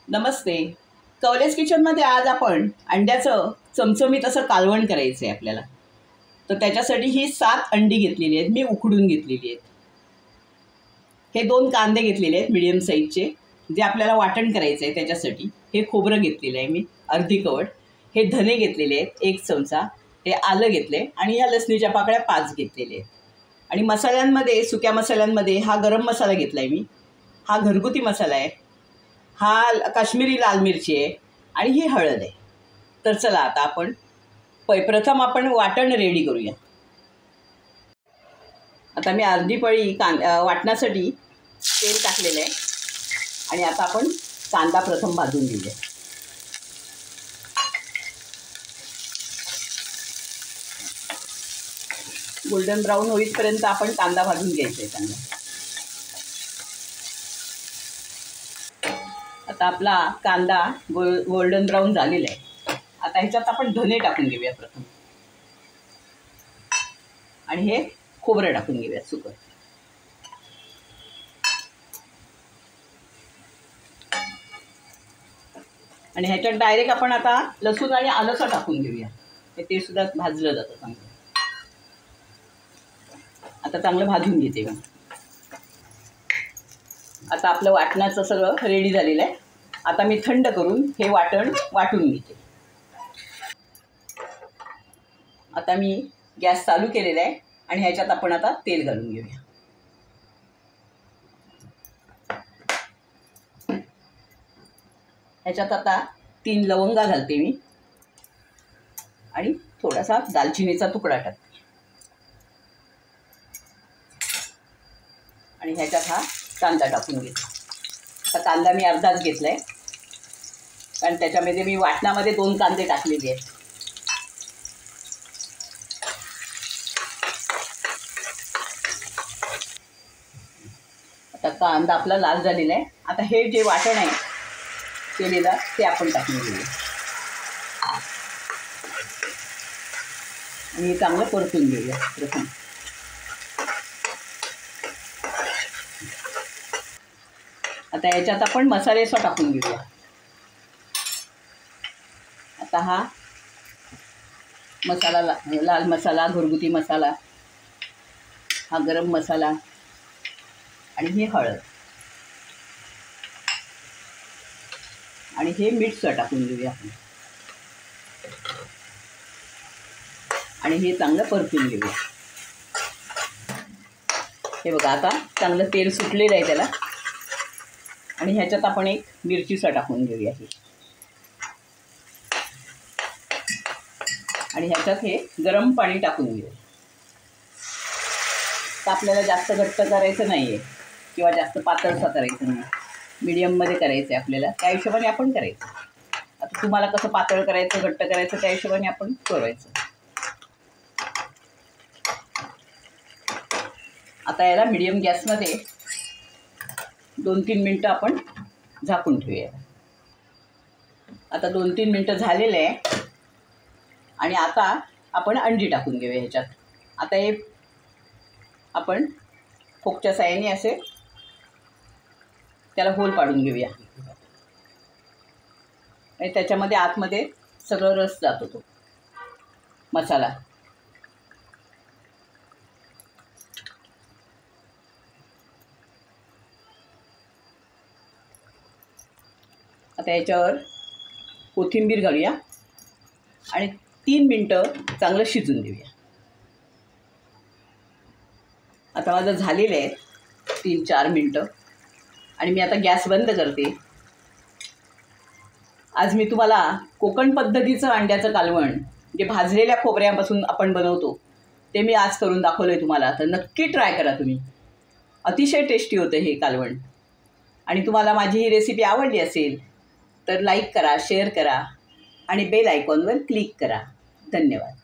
नमस्ते. कवलेस किचनमध्ये आज आपण अंड्याचं चमचमीत असं कालवण करायचं आहे आपल्याला. तर त्याच्यासाठी ही 7 अंडी घेतलेली आहेत, मी उकडून घेतलेली आहेत. हे 2 कांदे घेतलेले आहेत मीडियम साईजचे, जे आपल्याला वाटण करायचं आहे त्याच्यासाठी. हे खोबरं घेतलेलं आहे मी अर्धी कवड. हे धने घेतलेले आहेत 1 चमचा. हे आलं घेतले आणि ह्या लसणीच्या पाकळ्या 5 घेतलेले आहेत. आणि मसाल्यांमध्ये, सुक्या मसाल्यांमध्ये हा गरम मसाला घेतला आहे मी, हा घरगुती मसाला आहे, हा काश्मीरी लाल मिरची आहे आणि ही हळद आहे. तर चला आता आपण प्रथम आपण वाटण रेडी करूया. आता मी अर्धी पळी वाटण्यासाठी तेल टाकलेलं आहे आणि आता आपण कांदा प्रथम भाजून घेऊया. गोल्डन ब्राऊन होईपर्यंत आपण कांदा भाजून घ्यायचा आहे चांगला. आता आपला कांदा गोल्डन ब्राऊन झालेला आहे. आता ह्याच्यात आपण धने टाकून घेऊया प्रथम आणि हे खोबरं टाकून घेऊया सुकं. आणि ह्याच्यात डायरेक्ट आपण आता लसूण आणि आलंसं टाकून घेऊया. ते सुद्धा भाजलं जातं चांगलं. आता चांगलं भाजून घेते मी. आता आपलं वाटणाचं सगळं रेडी झालेलं आहे. आता मी थंड करून हे वाटण वाटून घेते. आता मी गॅस चालू केलेला आहे आणि ह्याच्यात आपण आता तेल घालून घेऊया. ह्याच्यात आता 3 लवंगा घालते मी आणि थोडासा दालचिनीचा तुकडा टाकते. आणि ह्याच्यात हा कांदा टाकून घेते. आता कांदा मी अर्धाच घेतला आहे, कारण त्याच्यामध्ये मी वाटणामध्ये 2 कांदे टाकलेले आहेत. आता कांदा आपला लाल झालेला आहे. आता हे जे वाटण आहे केलेलं ते आपण टाकून घेऊया आणि चांगलं परतून घेऊया प्रथम. आता याच्यात आपण मसाले टाकून घेऊया. आता हा मसाला लाल मसाला, घरगुती मसाला, हा गरम मसाला आणि ही हळद आणि हे मीठ टाकून घेऊया आपण आणि हे चांगलं परतून घेऊया. हे बघा आता चांगलं तेल सुटलेलं आहे त्याला. आणि ह्याच्यात आपण एक मिरचीचा टाकून घेऊया ही. आणि ह्याच्यात हे गरम पाणी टाकून घेऊया. तर आपल्याला जास्त घट्ट करायचं नाही आहे किंवा जास्त पातळसा करायचं नाही, मीडियममध्ये करायचं आहे आपल्याला. त्या हिशोबाने आपण करायचं. आता तुम्हाला कसं पातळ करायचं, घट्ट करायचं त्या हिशोबाने आपण करायचं. आता याला मीडियम गॅसमध्ये 2-3 मिनटं आपण झाकून ठेवूया. आता 2-3 मिनटं झालेले आहे आणि आता आपण अंडी टाकून घेऊया ह्याच्यात. आता हे आपण फोकच्या साहाय्याने असे त्याला होल पाडून घेऊया आणि त्याच्यामध्ये आतमध्ये सगळं रस जातो तो मसाला. आता याच्यावर कोथिंबीर घालूया आणि 3 मिनटं चांगलं शिजून देऊया. आता माझं झालेलं आहे 3-4 मिनटं आणि मी आता गॅस बंद करते. आज मी तुम्हाला कोकण पद्धतीचं अंड्याचं कालवण, जे भाजलेल्या खोबऱ्यापासून आपण बनवतो, ते मी आज करून दाखवलं आहे तुम्हाला. तर नक्की ट्राय करा तुम्ही. अतिशय टेस्टी होतं हे कालवण. आणि तुम्हाला माझी ही रेसिपी आवडली असेल तर लाईक करा, शेअर करा आणि बेल आयकॉनवर क्लिक करा. धन्यवाद.